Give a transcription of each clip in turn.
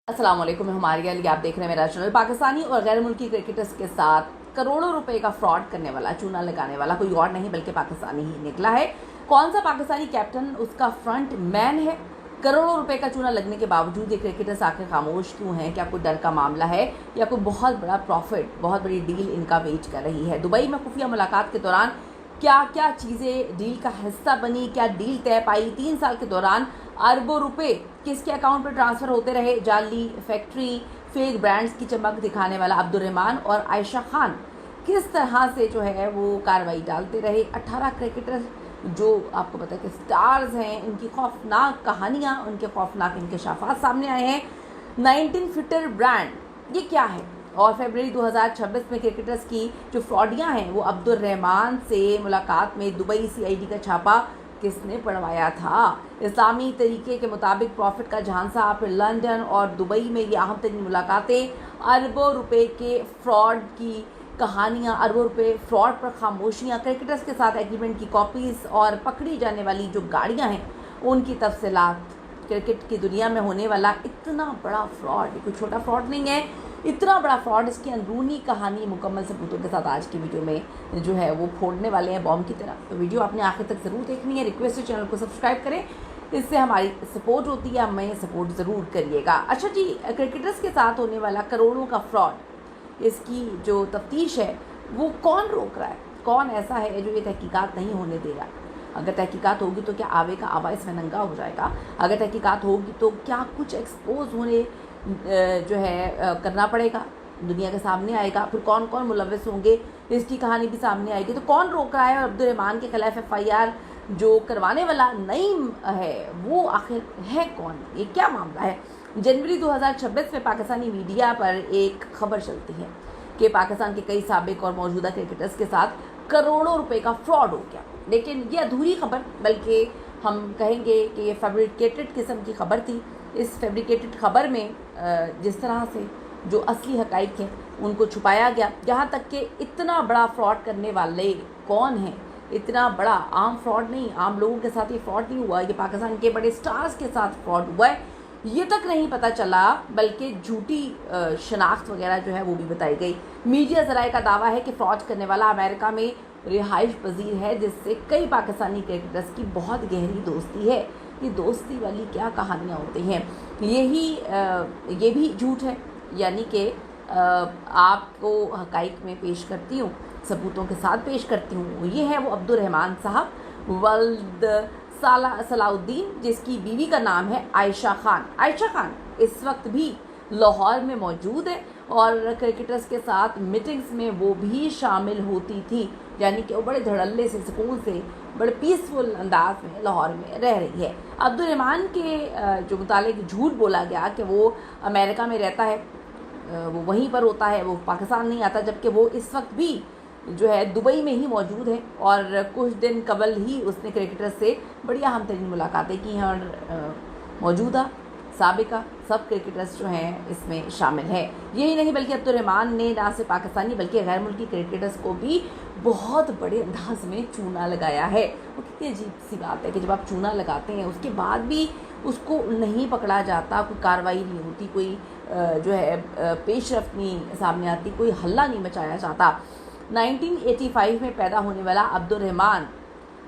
अस्सलाम वालेकुम, मैं हमारी अली, आप देख रहे हैं मेरा चैनल। पाकिस्तानी और गैर मुल्की क्रिकेटर्स के साथ करोड़ों रुपए का फ्रॉड करने वाला, चूना लगाने वाला कोई और नहीं बल्कि पाकिस्तानी ही निकला है। कौन सा पाकिस्तानी कैप्टन उसका फ्रंट मैन है? करोड़ों रुपए का चूना लगने के बावजूद ये क्रिकेटर्स आखिर खामोश क्यों हैं? क्या कोई डर का मामला है या कोई बहुत बड़ा प्रॉफिट, बहुत बड़ी डील इनका वेट कर रही है? दुबई में खुफिया मुलाकात के दौरान क्या क्या चीज़ें डील का हिस्सा बनी, क्या डील तय पाई? 3 साल के दौरान अरबों रुपए किसके अकाउंट पर ट्रांसफ़र होते रहे? जाली फैक्ट्री, फेक ब्रांड्स की चमक दिखाने वाला अब्दुर्रहमान और आयशा खान किस तरह से जो है वो कार्रवाई डालते रहे? 18 क्रिकेटर जो आपको पता है कि स्टार्स हैं, उनकी खौफनाक कहानियाँ, उनके खौफनाक इंकशाफात सामने आए हैं। 19 फिटर ब्रांड ये क्या है? और फरवरी 2026 में क्रिकेटर्स की जो फ्रॉडियाँ हैं वो अब्दुर्रहमान से मुलाकात में दुबई सीआईडी का छापा किसने पढ़वाया था? इस्लामी तरीके के मुताबिक प्रॉफिट का झांसा, फिर लंदन और दुबई में ये अहम तरीन मुलाकातें, अरबों रुपए के फ्रॉड की कहानियाँ, अरबों रुपए फ्रॉड पर खामोशियाँ, क्रिकेटर्स के साथ एग्रीमेंट की कॉपीज़ और पकड़ी जाने वाली जो गाड़ियाँ हैं उनकी तफसीलात। क्रिकेट की दुनिया में होने वाला इतना बड़ा फ्रॉड, कोई छोटा फ्रॉड नहीं है, इतना बड़ा फ्रॉड, इसकी अंदरूनी कहानी मुकम्मल सबूतों के साथ आज की वीडियो में जो है वो फोड़ने वाले हैं बॉम्ब की तरह। तो वीडियो आपने आखिर तक ज़रूर देखनी है। रिक्वेस्ट है चैनल को सब्सक्राइब करें, इससे हमारी सपोर्ट होती है, हमें सपोर्ट ज़रूर करिएगा। अच्छा जी, क्रिकेटर्स के साथ होने वाला करोड़ों का फ्रॉड, इसकी जो तफ्तीश है वो कौन रोक रहा है? कौन ऐसा है जो ये तहकीकात नहीं होने दे रहा? अगर तहकीकात होगी तो क्या आवे का आवा इसमें नंगा हो जाएगा? अगर तहकीकात होगी तो क्या कुछ एक्सपोज होने जो है करना पड़ेगा, दुनिया के सामने आएगा? फिर कौन कौन मुलव्वस होंगे इसकी कहानी भी सामने आएगी। तो कौन रोक रहा है? और अब्दुर्रहमान के खिलाफ FIR जो करवाने वाला नईम है वो आखिर है कौन? ये क्या मामला है? जनवरी 2026 में पाकिस्तानी मीडिया पर एक खबर चलती है कि पाकिस्तान के कई साबिक और मौजूदा क्रिकेटर्स के साथ करोड़ों रुपए का फ्रॉड हो गया। लेकिन ये अधूरी खबर, बल्कि हम कहेंगे कि ये फैब्रिकेटेड किस्म की खबर थी। इस फैब्रिकेटेड खबर में जिस तरह से जो असली हकाइक हैं उनको छुपाया गया, यहाँ तक कि इतना बड़ा फ्रॉड करने वाले कौन हैं, इतना बड़ा आम फ्रॉड नहीं, आम लोगों के साथ ये फ्रॉड नहीं हुआ, ये पाकिस्तान के बड़े स्टार्स के साथ फ्रॉड हुआ है, ये तक नहीं पता चला, बल्कि झूठी शनाख्त वगैरह जो है वो भी बताई गई। मीडिया ज़राए का दावा है कि फ्रॉड करने वाला अमेरिका में रिहाइश पजीर है, जिससे कई पाकिस्तानी क्रिकेटर्स की बहुत गहरी दोस्ती है। ये दोस्ती वाली क्या कहानियाँ होती हैं? ये भी झूठ है, यानी कि आपको हकाइक में पेश करती हूँ, सबूतों के साथ पेश करती हूँ। ये है वो अब्दुर्रहमान साहब वल्द सलाउद्दीन, जिसकी बीवी का नाम है आयशा खान। आयशा खान इस वक्त भी लाहौर में मौजूद है और क्रिकेटर्स के साथ मीटिंग्स में वो भी शामिल होती थी, यानी कि वो बड़े धड़ल्ले से, सुकून से, बड़े पीसफुल अंदाज में लाहौर में रह रही है। अब्दुर्रहमान के जो मुतालिक झूठ बोला गया कि वो अमेरिका में रहता है, वो वहीं पर होता है, वो पाकिस्तान नहीं आता, जबकि वो इस वक्त भी जो है दुबई में ही मौजूद है और कुछ दिन कबल ही उसने क्रिकेटर से बड़ी अहम तरीन मुलाकातें की हैं और मौजूदा साबिका सब क्रिकेटर्स जो हैं इसमें शामिल हैं। यही नहीं बल्कि अब्दुर्रहमान ने ना सिर्फ पाकिस्तानी बल्कि गैर मुल्की क्रिकेटर्स को भी बहुत बड़े अंदाज में चूना लगाया है। वो कितनी अजीब सी बात है कि जब आप चूना लगाते हैं उसके बाद भी उसको नहीं पकड़ा जाता, कोई कार्रवाई नहीं होती, कोई जो है पेशरफ्त नहीं सामने आती, कोई हल्ला नहीं मचाया जाता। 1985 में पैदा होने वाला अब्दुर्रहमान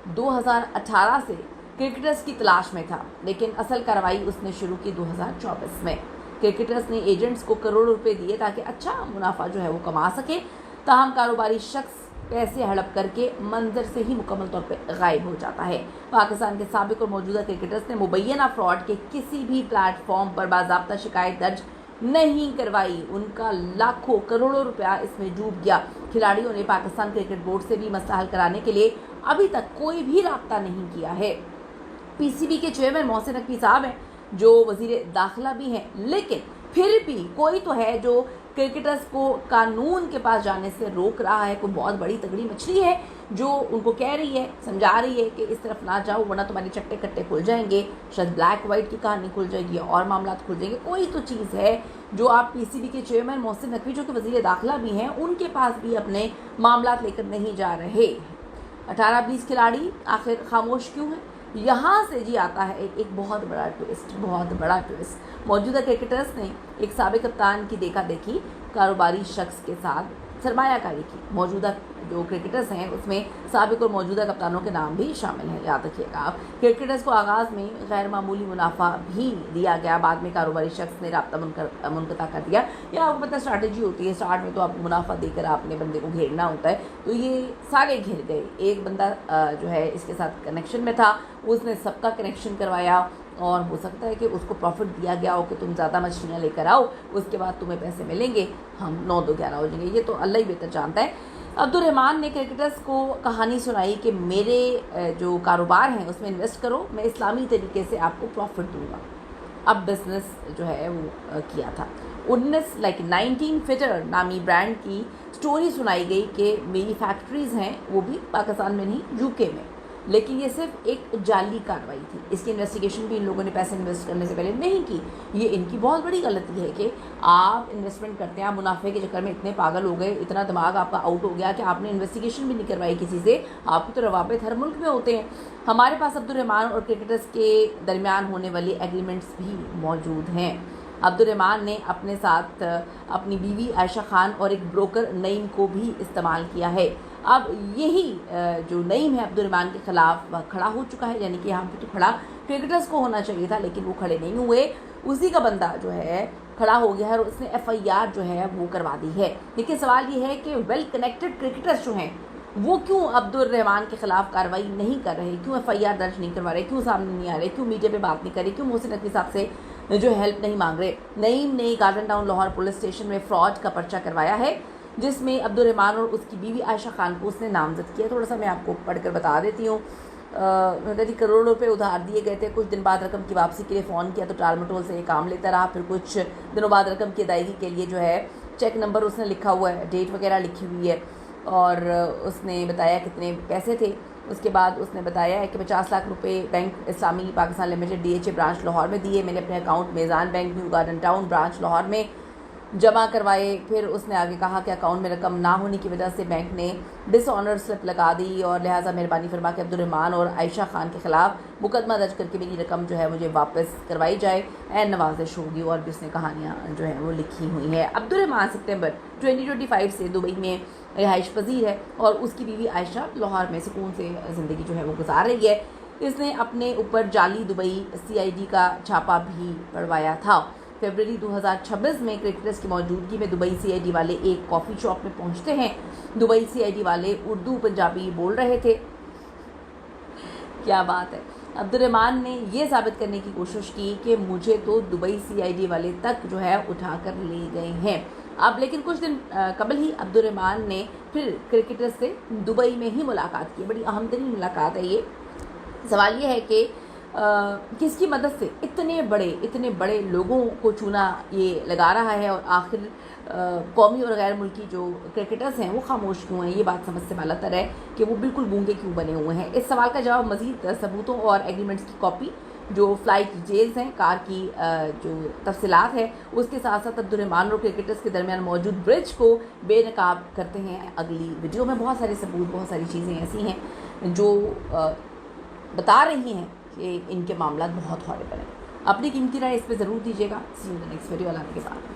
2018 से क्रिकेटर्स की तलाश में था, लेकिन असल कार्रवाई उसने शुरू की 2024 में। क्रिकेटर्स ने एजेंट्स को करोड़ों रुपए दिए ताकि अच्छा मुनाफा जो है वो कमा सके। ताहम कारोबारी शख्स पैसे हड़प करके मंजर से ही मुकम्मल तौर पर गायब हो जाता है। पाकिस्तान के साबिक और मौजूदा क्रिकेटर्स ने मुबैना फ्रॉड के किसी भी प्लेटफॉर्म पर बाज़ाब्ता शिकायत दर्ज नहीं करवाई। उनका लाखों करोड़ों रुपया इसमें डूब गया। खिलाड़ियों ने पाकिस्तान क्रिकेट बोर्ड से भी मसला हल कराने के लिए अभी तक कोई भी राब्ता नहीं किया है। PCB के चेयरमैन मोहसिन नकवी साहब हैं जो वजीर दाखिला भी हैं, लेकिन फिर भी कोई तो है जो क्रिकेटर्स को कानून के पास जाने से रोक रहा है। कोई बहुत बड़ी तगड़ी मछली है जो उनको कह रही है, समझा रही है कि इस तरफ ना जाओ वरना तुम्हारे चट्टे कट्टे खुल जाएंगे, शायद ब्लैक वाइट की कहानी खुल जाएगी और मामला खुल जाएंगे। कोई तो चीज़ है जो आप PCB के चेयरमैन मोहसिन नकवी जो कि वजीर दाखिला भी हैं उनके पास भी अपने मामला लेकर नहीं जा रहे। 18-20 खिलाड़ी आखिर खामोश क्यों हैं? यहाँ से जी आता है एक बहुत बड़ा ट्विस्ट, बहुत बड़ा ट्विस्ट। मौजूदा क्रिकेटर्स ने एक साबिक कप्तान की देखा देखी कारोबारी शख्स के साथ सरमायाकारी की। मौजूदा जो क्रिकेटर्स हैं उसमें साबिक और मौजूदा कप्तानों के नाम भी शामिल हैं, याद रखिएगा आप। क्रिकेटर्स को आगाज़ में गैर मामूली मुनाफा भी दिया गया, बाद में कारोबारी शख्स ने राब्ता मुनक़ता कर दिया। या आपको पता स्ट्रैटेजी होती है, स्टार्ट में तो आपको मुनाफा देकर आपने बंदे को घेरना होता है, तो ये सारे घिर गए। एक बंदा जो है इसके साथ कनेक्शन में था, उसने सबका कनेक्शन करवाया और हो सकता है कि उसको प्रॉफिट दिया गया हो कि तुम ज़्यादा मछलियाँ लेकर आओ, उसके बाद तुम्हें पैसे मिलेंगे, हम 9 2 11 हो जाएंगे। ये तो अल्लाह ही बेहतर जानता है। अब्दुल रहमान ने क्रिकेटर्स को कहानी सुनाई कि मेरे जो कारोबार हैं उसमें इन्वेस्ट करो, मैं इस्लामी तरीके से आपको प्रॉफिट दूंगा। अब बिज़नेस जो है वो किया था। 19 फिटर नामी ब्रांड की स्टोरी सुनाई गई कि मेरी फैक्ट्रीज़ हैं वो भी पाकिस्तान में नहीं यूके में, लेकिन ये सिर्फ एक जाली कार्रवाई थी। इसकी इन्वेस्टिगेशन भी इन लोगों ने पैसे इन्वेस्ट करने से पहले नहीं की। ये इनकी बहुत बड़ी गलती है कि आप इन्वेस्टमेंट करते हैं, आप मुनाफे के चक्कर में इतने पागल हो गए, इतना दिमाग आपका आउट हो गया कि आपने इन्वेस्टिगेशन भी नहीं करवाई किसी से। आपके तो रवाबित हर मुल्क में होते हैं। हमारे पास अब्दुल रहमान और क्रिकेटर्स के दरमियान होने वाली एग्रीमेंट्स भी मौजूद हैं। अब्दुल रहमान ने अपने साथ अपनी बीवी आयशा खान और एक ब्रोकर नईम को भी इस्तेमाल किया है। अब यही जो नईम है अब्दुल रहमान के ख़िलाफ़ खड़ा हो चुका है, यानी कि यहाँ पे तो खड़ा क्रिकेटर्स को होना चाहिए था, लेकिन वो खड़े नहीं हुए। उसी का बंदा जो है खड़ा हो गया है और उसने FIR जो है वो करवा दी है। लेकिन सवाल ये है कि वेल कनेक्टेड क्रिकेटर्स जो हैं वो क्यों अब्दुल रहमान के ख़िलाफ़ कार्रवाई नहीं कर रहे, क्यों FIR दर्ज नहीं करवा रहे, क्यों सामने नहीं आ रहे, क्यों मीडिया पे बात नहीं कर रहे, क्यों मोहसिन नकवी साहब से जो हेल्प नहीं मांग रहे। नईम ने garden town Lahore police station में फ्रॉड का पर्चा करवाया है, जिसमें अब्दुल रहमान और उसकी बीवी आयशा खान को उसने नामजद किया। थोड़ा सा मैं आपको पढ़कर बता देती हूँ। जी करोड़ों रुपए उधार दिए गए थे, कुछ दिन बाद रकम की वापसी के लिए फ़ोन किया तो टालमटोल से ये काम लेता रहा। फिर कुछ दिनों बाद रकम की अदायगी के लिए जो है चेक नंबर उसने लिखा हुआ है, डेट वगैरह लिखी हुई है, और उसने बताया कितने पैसे थे। उसके बाद उसने बताया है कि 50 लाख रुपए bank Islami Pakistan limited DHA branch Lahore में दिए। मैंने अपने account Meezan bank new garden town branch Lahore में जमा करवाए। फिर उसने आगे कहा कि अकाउंट में रकम ना होने की वजह से बैंक ने डिसऑनर स्लिप लगा दी और लिहाजा मेहरबानी फरमा के अब्दुल रहमान और आयशा खान के ख़िलाफ़ मुकदमा दर्ज करके मेरी रकम जो है मुझे वापस करवाई जाए, ऐन नवाजिश होगी। और भी उसने कहानियाँ जो हैं वो लिखी हुई हैं। अब्दुल रहमान सितंबर 2025 से दुबई में रिहाइश पजीर है और उसकी बीवी आयशा लाहौर में सुकून से ज़िंदगी जो है वो गुजार रही है। इसने अपने ऊपर जाली दुबई CID का छापा भी पड़वाया था। फरवरी 2026 में क्रिकेटर्स की मौजूदगी में दुबई CID वाले एक कॉफ़ी शॉप में पहुंचते हैं। दुबई CID वाले उर्दू पंजाबी बोल रहे थे। क्या बात है। अब्दुल रहमान ने ये साबित करने की कोशिश की कि मुझे तो दुबई CID वाले तक जो है उठा कर ले गए हैं। अब लेकिन कुछ दिन कबल ही अब्दुल रहमान ने फिर क्रिकेटर्स से दुबई में ही मुलाकात की। बड़ी अहम तरीन मुलाकात है ये। सवाल ये है कि किसकी मदद से इतने बड़े लोगों को चूना ये लगा रहा है, और आखिर कौमी और गैर मुल्की जो क्रिकेटर्स हैं वो खामोश क्यों हैं। ये बात समझ से बालातर है कि वो बिल्कुल गूंगे क्यों बने हुए हैं। इस सवाल का जवाब मज़ीद सबूतों और एग्रीमेंट्स की कॉपी, जो फ़्लाइट डिटेल्स हैं, कार की जो तफसीलात है, उसके साथ साथ अब्दुल रहमान और क्रिकेटर्स के दरमियान मौजूद ब्रिज को बेनकाब करते हैं। अगली वीडियो में बहुत सारे सबूत, बहुत सारी चीज़ें ऐसी हैं जो बता रही हैं कि इनके मामला बहुत हॉरेबल हैं। अपनी कीमती राय इस पर ज़रूर दीजिएगा। See you in the next video. Allah के बाद।